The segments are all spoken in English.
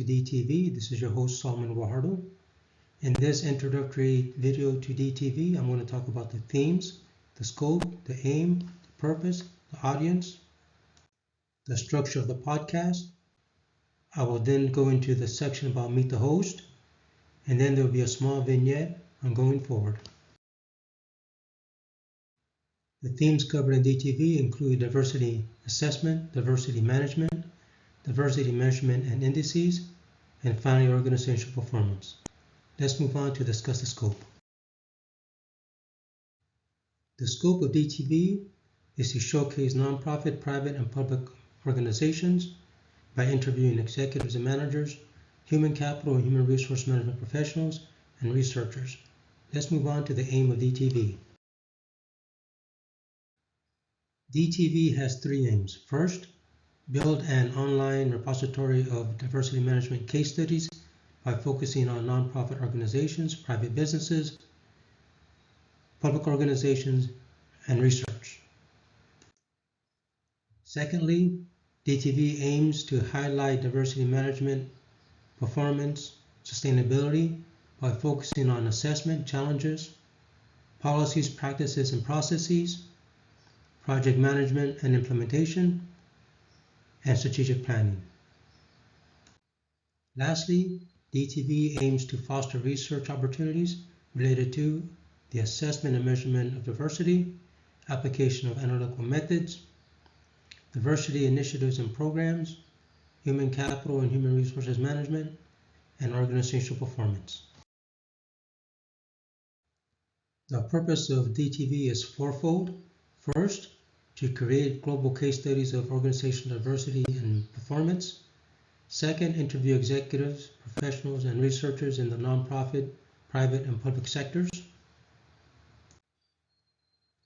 to DEITV. This is your host, Salomon Guajardo. In this introductory video to DEITV, I'm going to talk about the themes, the scope, the aim, the purpose, the audience, the structure of the podcast. I will then go into the section about Meet the Host, and then there will be a small vignette on going forward. The themes covered in DEITV include diversity assessment, diversity management, diversity measurement and indices, and finally organizational performance. Let's move on to discuss the scope. The scope of DEITV is to showcase nonprofit, private, and public organizations by interviewing executives and managers, human capital and human resource management professionals, and researchers. Let's move on to the aim of DEITV. DEITV has three aims. First, build an online repository of diversity management case studies by focusing on nonprofit organizations, private businesses, public organizations, and research. Secondly, DEITV aims to highlight diversity management, performance, sustainability by focusing on assessment, challenges, policies, practices, and processes, project management and implementation, and strategic planning. Lastly, DEITV aims to foster research opportunities related to the assessment and measurement of diversity, application of analytical methods, diversity initiatives and programs, human capital and human resources management, and organizational performance. The purpose of DEITV is fourfold. First, to create global case studies of organizational diversity and performance. Second, interview executives, professionals, and researchers in the nonprofit, private, and public sectors.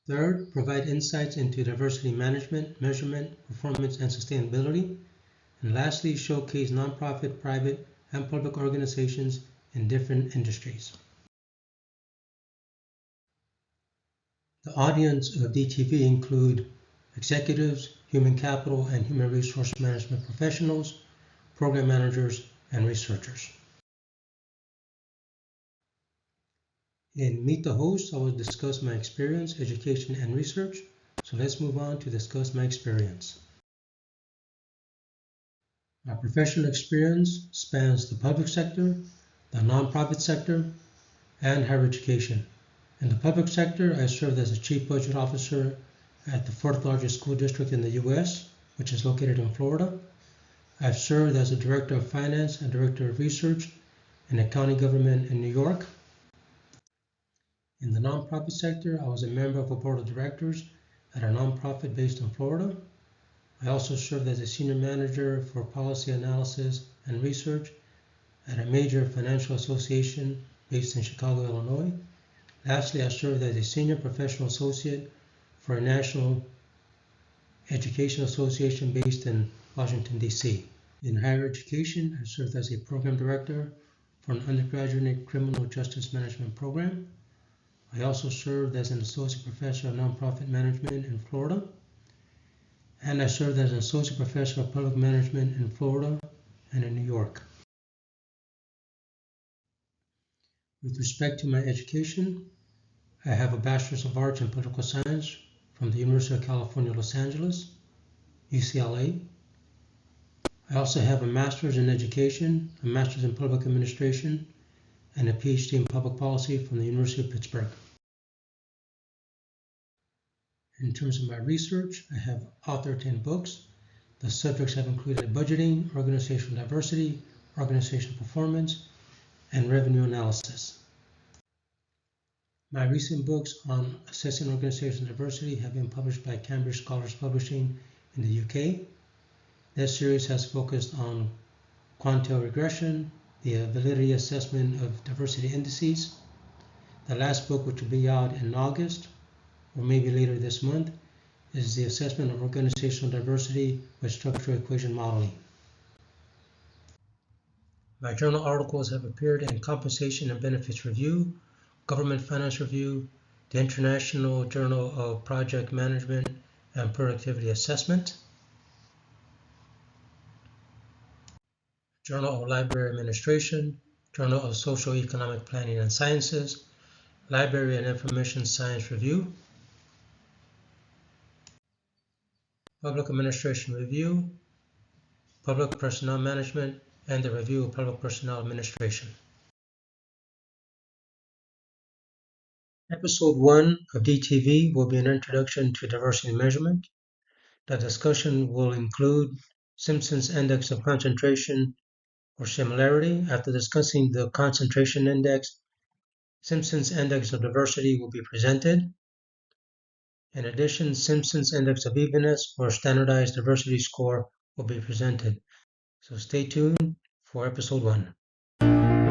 Third, provide insights into diversity management, measurement, performance, and sustainability. And lastly, showcase nonprofit, private, and public organizations in different industries. The audience of DEITV include executives, human capital and human resource management professionals, program managers, and researchers. In Meet the Host, I will discuss my experience, education, and research. So let's move on to discuss my experience. My professional experience spans the public sector, the nonprofit sector, and higher education. In the public sector, I served as a chief budget officer at the fourth largest school district in the U.S., which is located in Florida. I've served as a director of finance and director of research in a county government in New York. In the nonprofit sector, I was a member of a board of directors at a nonprofit based in Florida. I also served as a senior manager for policy analysis and research at a major financial association based in Chicago, Illinois. Lastly, I served as a senior professional associate for a national education association based in Washington, D.C. In higher education, I served as a program director for an undergraduate criminal justice management program. I also served as an associate professor of nonprofit management in Florida, and I served as an associate professor of public management in Florida and in New York. With respect to my education, I have a Bachelor's of Arts in Political Science from the University of California, Los Angeles, UCLA. I also have a Master's in Education, a Master's in Public Administration, and a Ph.D. in Public Policy from the University of Pittsburgh. In terms of my research, I have authored 10 books. The subjects have included budgeting, organizational diversity, organizational performance, and revenue analysis. My recent books on assessing organizational diversity have been published by Cambridge Scholars Publishing in the UK. This series has focused on quantile regression, the validity assessment of diversity indices. The last book, which will be out in August, or maybe later this month, is the assessment of organizational diversity with structural equation modeling. My journal articles have appeared in Compensation and Benefits Review, Government Finance Review, the International Journal of Project Management and Productivity Assessment, Journal of Library Administration, Journal of Social Economic Planning and Sciences, Library and Information Science Review, Public Administration Review, Public Personnel Management, and the Review of Public Personnel Administration. Episode 1 of DEITV will be an introduction to diversity measurement. The discussion will include Simpson's Index of Concentration or Similarity. After discussing the concentration index, Simpson's Index of Diversity will be presented. In addition, Simpson's Index of Evenness or Standardized Diversity Score will be presented. So stay tuned for episode 1.